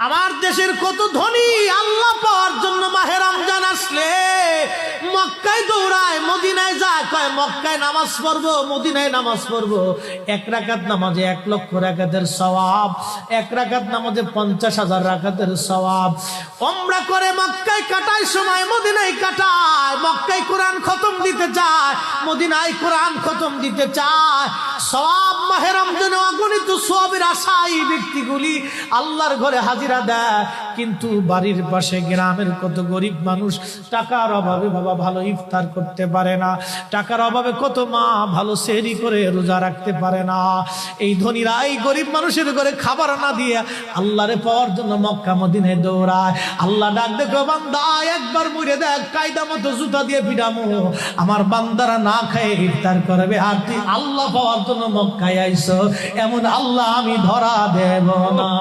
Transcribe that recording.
আমার দেশের কত ধনী আল্লাহ পাওয়ার জন্য মাহে রমজান আসলে মক্কায় দৌড়ায়, মদিনায় যায়, কয় মক্কায় নামাজ পড়বো, মদিনায় নামাজ পড়বো। 1 রাকাত নামাজে 1 লক্ষ রাকাতের সওয়াব, 1 রাকাত নামাজে 50,000 রাকাতের সওয়াব। উমরা করে মক্কায় কাটায় সময় মদিনায় কাটায়, মক্কায় কোরআন খতম দিতে চায়, মদিনায় কোরআন খতম দিতে চায়। সওয়াব মাহে রমজানে অগণিত সওয়াবের আশায় ব্যক্তিগুলি আল্লাহর ঘরে হাজিরা দেয়, কিন্তু বাড়ির পাশে গ্রামের কত গরিব মানুষ টাকার অভাবে বাবা ভালো ইফতার করতে পারে না, টাকার অভাবে কত মা ভালো সেহরি করে রোজা রাখতে পারে না। এই ধনীরা এই গরিব মানুষের ঘরে খাবার না দিয়ে আল্লাহরে পাওয়ার জন্য মক্কা মদিনায় দৌড়ায়। আল্লাহ ডাক দেখো, বান্দা একবার মরে দেখ, কায়দা মতো জুতা দিয়ে পিটামো, আমার বান্দারা না খেয়ে ইফতার করবে, আর তুই আল্লাহ পাওয়ার জন্য মক্কায় আইছো, এমন আল্লাহ আমি ধরা দেব না।